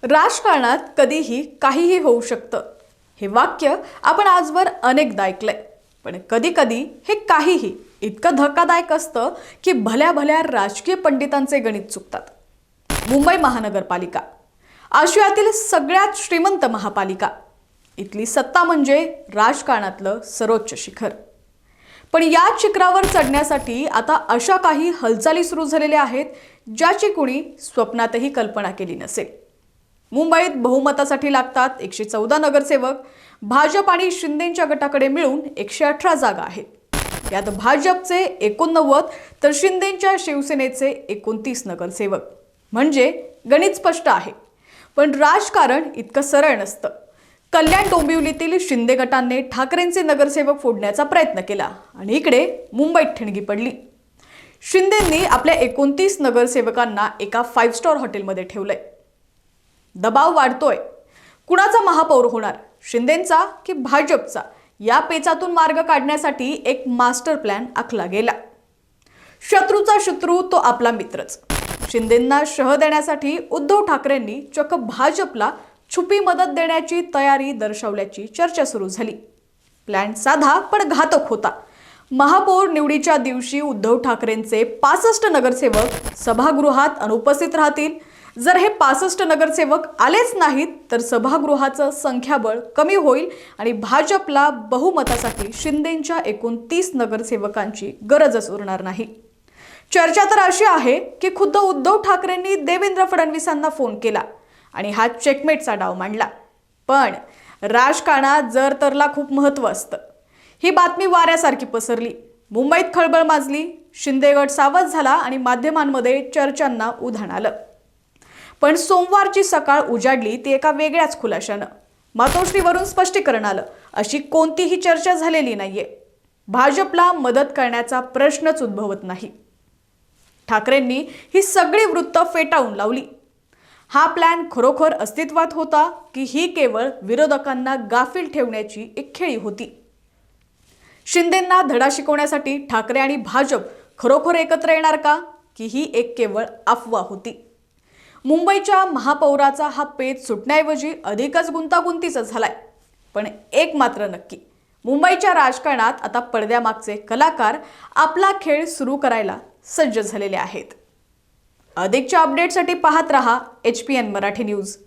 राजकारणात कधीही काहीही होऊ शकतं हे वाक्य आपण आजवर अनेकदा ऐकलंय. पण कधी कधी हे काहीही इतकं धक्कादायक असतं की भल्या भल्या राजकीय पंडितांचे गणित चुकतात. मुंबई महानगरपालिका, आशियातील सगळ्यात श्रीमंत महापालिका, इथली सत्ता म्हणजे राजकारणातलं सर्वोच्च शिखर. पण या शिखरावर चढण्यासाठी आता अशा काही हालचाली सुरू झालेल्या आहेत ज्याची कुणी स्वप्नातही कल्पना केली नसेल. मुंबईत बहुमतासाठी लागतात 114 नगरसेवक. भाजप आणि शिंदेच्या गटाकडे मिळून 118 जागा आहेत. यात भाजपचे 89 तर शिंदेच्या शिवसेनेचे 29 नगरसेवक. म्हणजे गणित स्पष्ट आहे. पण राजकारण इतकं सरळ नसतं. कल्याण डोंबिवलीतील शिंदे गटाने ठाकरेंचे नगरसेवक फोडण्याचा प्रयत्न केला आणि इकडे मुंबईत ठिणगी पडली. शिंदेंनी आपल्या 29 नगरसेवकांना एका 5 स्टार हॉटेलमध्ये ठेवलंय. दबाव वाढतोय. कुणाचा महापौर होणार, शिंदेंचा की भाजपचा, या पेचातून मार्ग काढण्यासाठी एक मास्टर प्लॅन आखला गेला. शत्रूचा शत्रू तो आपला मित्रच. शिंदेंना शह देण्यासाठी उद्धव ठाकरेंनी चक्क भाजपला छुपी मदत देण्याची तयारी दर्शवल्याची चर्चा सुरू झाली. प्लॅन साधा पण घातक होता. महापौर निवडीच्या दिवशी उद्धव ठाकरेंचे 65 नगरसेवक सभागृहात अनुपस्थित राहतील. जर हे 65 नगरसेवक आलेच नाहीत तर सभागृहाचं संख्याबळ कमी होईल आणि भाजपला बहुमतासाठी शिंदेच्या 29 नगरसेवकांची गरजच उरणार नाही. चर्चा तर अशी आहे की खुद्द उद्धव ठाकरेंनी देवेंद्र फडणवीसांना फोन केला आणि हा चेकमेटचा डाव मांडला. पण राजकारणात जर तरला खूप महत्त्व असतं. ही बातमी वाऱ्यासारखी पसरली. मुंबईत खळबळ माजली. शिंदे गट सावध झाला आणि माध्यमांमध्ये चर्चांना उधाण आलं. पण सोमवारची सकाळ उजाडली ती एका वेगळ्याच खुलाशानं. मातोश्रीवरून स्पष्टीकरण आलं. अशी कोणतीही चर्चा झालेली नाहीये. भाजपला मदत करण्याचा प्रश्नच उद्भवत नाही. ठाकरेंनी ही सगळी वृत्त फेटाळून लावली. हा प्लॅन खरोखर अस्तित्वात होता की ही केवळ विरोधकांना गाफील ठेवण्याची एक खेळी होती? शिंदेंना धडा शिकवण्यासाठी ठाकरे आणि भाजप खरोखर एकत्र येणार का, की ही एक केवळ अफवा होती? मुंबईच्या महापौराचा हा पेच सुटण्याऐवजी अधिकच गुंतागुंतीचा झालाय. पण एक मात्र नक्की, मुंबईच्या राजकारणात आता पडद्यामागचे कलाकार आपला खेळ सुरू करायला सज्ज झालेले आहेत. अधिकच्या अपडेटसाठी पाहत रहा HPN मराठी न्यूज.